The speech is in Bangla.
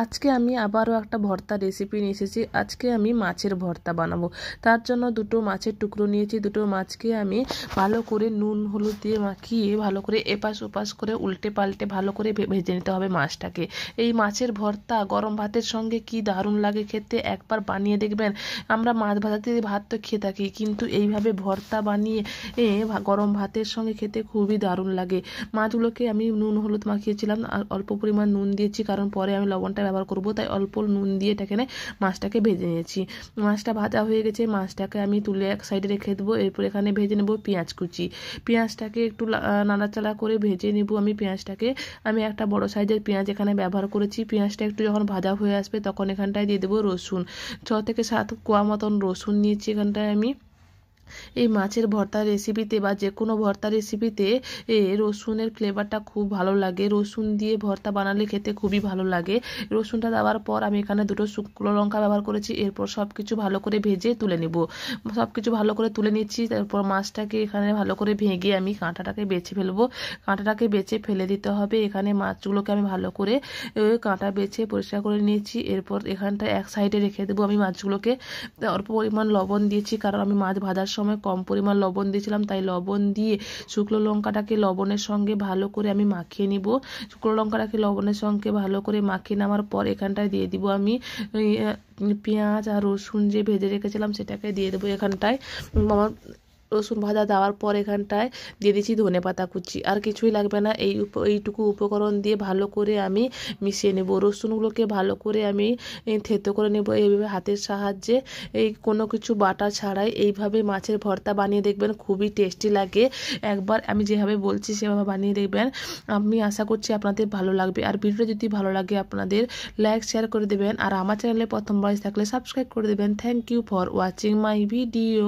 আজকে আমি আবারও একটা ভর্তা রেসিপি নিয়ে এসেছি। আজকে আমি মাছের ভর্তা বানাবো। তার জন্য দুটো মাছের টুকরো নিয়েছি। দুটো মাছকে আমি ভালো করে নুন হলুদ দিয়ে মাখিয়ে ভালো করে এপাশ ওপাশ করে উল্টে পাল্টে ভালো করে ভেজে নিতে হবে মাছটাকে। এই মাছের ভর্তা গরম ভাতের সঙ্গে কি দারুণ লাগে খেতে, একবার বানিয়ে দেখবেন। আমরা মাছ ভাজা দিয়ে ভাত তো খেয়ে থাকি, কিন্তু এইভাবে ভর্তা বানিয়ে গরম ভাতের সঙ্গে খেতে খুবই দারুণ লাগে। মাছগুলোকে আমি নুন হলুদ মাখিয়েছিলাম, আর অল্প পরিমাণ নুন দিয়েছি, কারণ পরে আমি লবণটা ব্যবহার করব, তাই অল্প নুন দিয়ে এটাকে মাছটাকে ভেজে নিয়েছি। মাছটা ভাজা হয়ে গেছে, মাছটাকে আমি তুলে এক সাইডে রেখে দেবো। এরপর এখানে ভেজে নেব পেঁয়াজ কুচি। পেঁয়াজটাকে একটু নাড়াচাড়া করে ভেজে নেব। আমি একটা বড় সাইজের পেঁয়াজ এখানে ব্যবহার করেছি। পেঁয়াজটা একটু যখন ভাজা হয়ে আসবে তখন এখানটায় দিয়ে দেবো রসুন। 6 থেকে 7 কোয়া মতন রসুন নিয়েছি এখানটায় আমি। এই মাছের ভর্তা রেসিপিতে বা যে কোনো ভর্তা রেসিপিতে রসুনের ফ্লেভারটা খুব ভালো লাগে। রসুন দিয়ে ভর্তা বানালে খেতে খুবই ভালো লাগে। রসুনটা দেওয়ার পর আমি এখানে দুটো শুকনো লঙ্কা ব্যবহার করেছি। এরপর সব কিছু ভালো করে ভেজে তুলে নেব। সব কিছু ভালো করে তুলে নিচ্ছি। তারপর মাছটাকে এখানে ভালো করে ভেঙে আমি কাঁটাটাকে বেছে ফেলবো। কাঁটাটাকে বেছে ফেলে দিতে হবে। এখানে মাছগুলোকে আমি ভালো করে কাঁটা বেছে পরিষ্কার করে নিয়েছি। এরপর এখানটা এক সাইডে রেখে দেবো আমি মাছগুলোকে। অল্প পরিমাণ লবণ দিয়েছি, কারণ আমি মাছ ভাজার সময় কম পরিমাণ লবণ দিয়েছিলাম, তাই লবণ দিয়ে শুকনো লঙ্কাটাকে লবণের সঙ্গে ভালো করে আমি মাখিয়ে নিব। শুকনো লঙ্কাটাকে লবণের সঙ্গে ভালো করে মাখিয়ে নেওয়ার পর এখানটায় দিয়ে দিব আমি পেঁয়াজ আর রসুন যে ভেজে রেখেছিলাম সেটাকে দিয়ে দেবো এখানটায়। আমার রসুন ভাজা দেওয়ার পর এখানটায় দিয়ে দিচ্ছি ধনেপাতা কুচি। আর কিছুই লাগবে না, এইটুকু উপকরণ দিয়ে ভালো করে আমি মিশিয়ে নেব। রসুনগুলোকে ভালো করে আমি থেতো করে নেব এইভাবে হাতের সাহায্যে। কোনো কিছু বাটা ছাড়াই এইভাবে মাছের ভর্তা বানিয়ে দেখবেন, খুবই টেস্টি লাগে। একবার আমি যেভাবে বলছি সেভাবে বানিয়ে দেখবেন, আমি আশা করছি আপনাদের ভালো লাগবে। আর ভিডিওটা যদি ভালো লাগে আপনাদের লাইক শেয়ার করে দেবেন, আর আমার চ্যানেলে প্রথমবার থাকলে সাবস্ক্রাইব করে দেবেন। Thank you for watching my video.